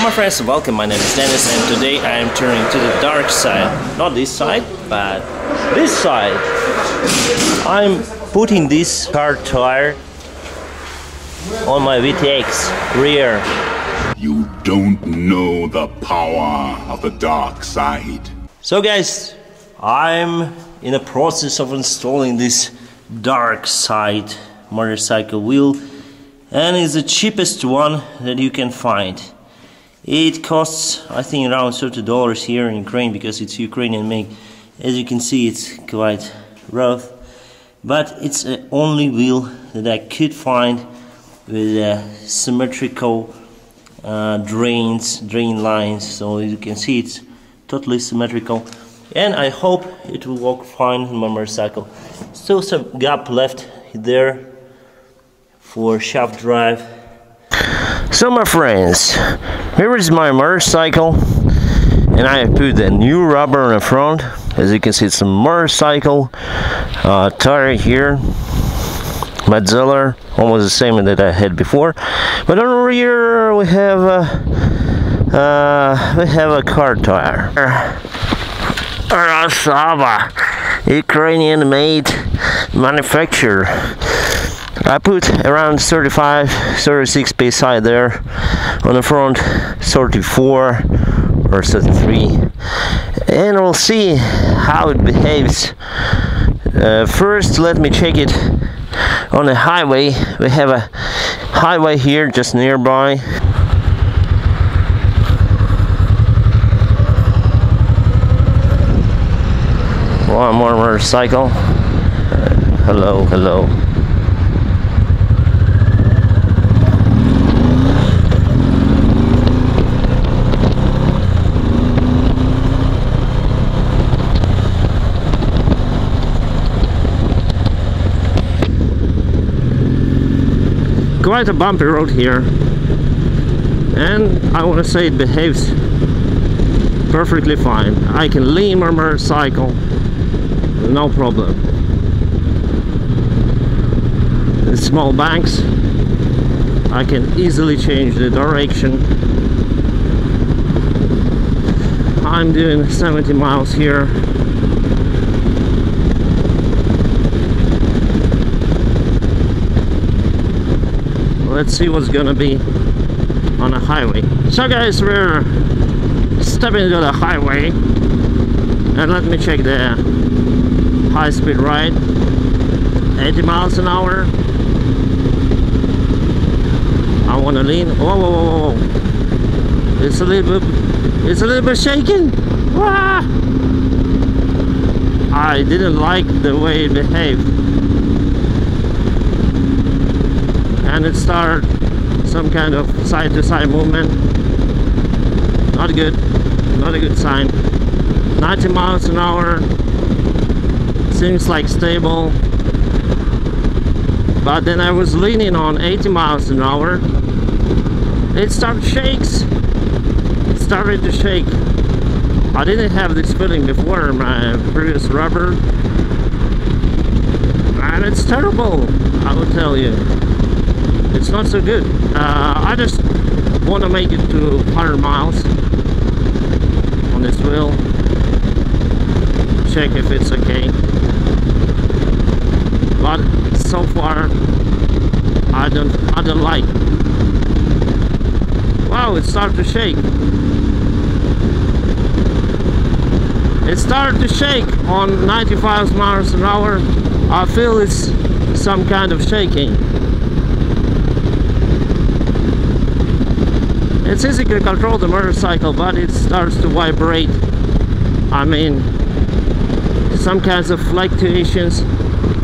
my friends, welcome. My name is Dennis and today I am turning to the dark side. Not this side, but this side. I'm putting this car tire on my VTX rear. You don't know the power of the dark side. So guys, I'm in the process of installing this dark side motorcycle wheel, and it's the cheapest one that you can find. It costs, I think, around $30 here in Ukraine because it's Ukrainian make. As you can see, it's quite rough, but it's the only wheel that I could find with symmetrical drain lines. So as you can see, it's totally symmetrical, and I hope it will work fine on my motorcycle. Still some gap left there for shaft drive. So my friends, here is my motorcycle, and I have put the new rubber on the front. As you can see, it's a motorcycle tire here, Madzilla, almost the same that I had before. But on the rear we have a car tire. Transalp, Ukrainian made manufacturer. I put around 36 psi there on the front, 34 or 33, and we'll see how it behaves. First, let me check it on the highway. We have a highway here just nearby. One more motorcycle. Hello, hello. Quite a bumpy road here, and I want to say it behaves perfectly fine. I can lean my motorcycle, no problem. In small banks, I can easily change the direction. I'm doing 70 miles here. Let's see what's gonna be on a highway. So guys, we're stepping into the highway, and let me check the high-speed ride. 80 miles an hour. I want to lean. Whoa, whoa, whoa, whoa! It's a little bit shaking. Ah! I didn't like the way it behaved. And it started some kind of side-to-side movement. Not good, not a good sign. 90 miles an hour seems like stable, but then I was leaning on 80 miles an hour. It started to shake. I didn't have this feeling before in my previous rubber, and it's terrible, I will tell you. It's not so good. I just want to make it to 100 miles on this wheel. Check if it's okay. But so far, I don't like. Wow, it started to shake. It started to shake on 95 miles an hour. I feel it's some kind of shaking. It's easy to control the motorcycle, but it starts to vibrate. I mean, some kinds of fluctuations.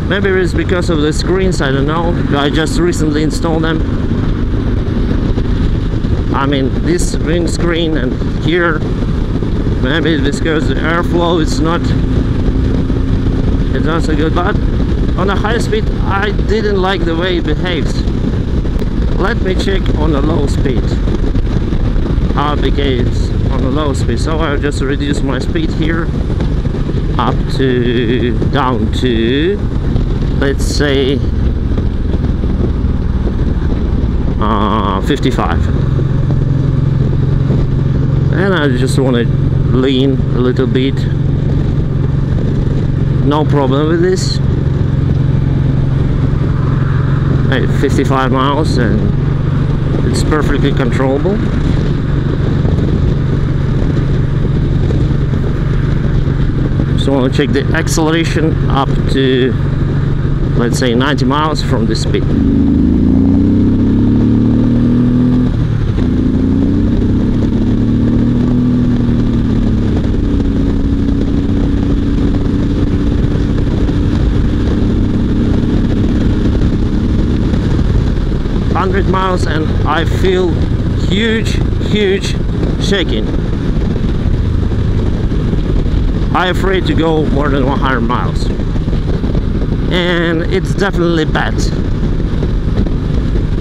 Maybe it's because of the screens, I don't know. I just recently installed them. I mean, this ring screen and here. Maybe it's because the airflow is not so good, but on a high speed, I didn't like the way it behaves. Let me check on the low speed. How it behaves on the low speed. So I'll just reduce my speed here down to, let's say, 55. and I just want to lean a little bit. No problem with this. At 55 miles, and it's perfectly controllable. So I want to check the acceleration up to, let's say, 90 miles from the speed. Miles, and I feel huge shaking. I'm afraid to go more than 100 miles, and it's definitely bad.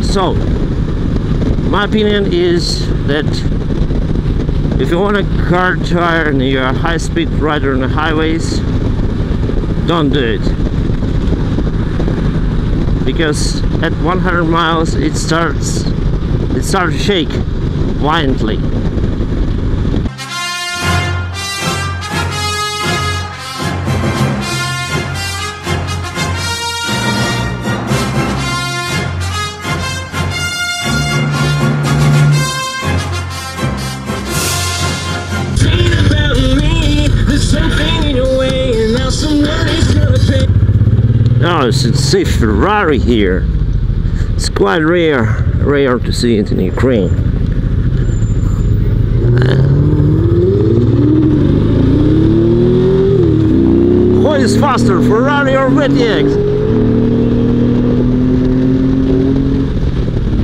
So my opinion is that if you want a car tire and you're a high-speed rider on the highways, don't do it, because at 100 miles it starts to shake violently. Oh, it's a safe Ferrari here. It's quite rare to see it in Ukraine. What is faster, Ferrari or VTX?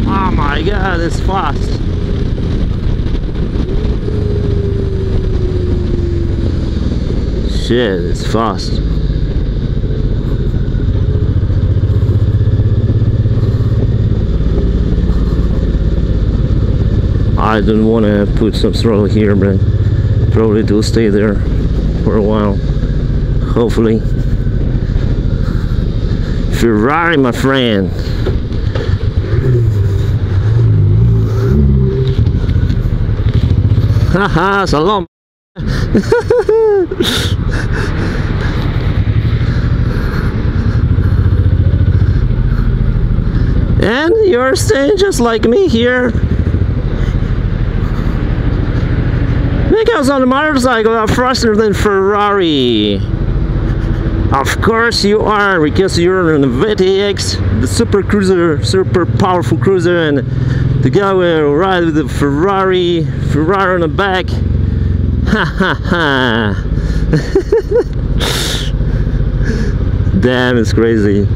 Oh my god, it's fast. Shit, it's fast. I don't want to put some throttle here, but probably it will stay there for a while, hopefully. Ferrari, my friend. Haha, salam. And you're staying just like me here. Because on the motorcycle I'm faster than Ferrari. Of course you are, because you're in a VTX, the super cruiser, super powerful cruiser, and the guy will ride with the Ferrari on the back. Ha ha ha. Damn, it's crazy.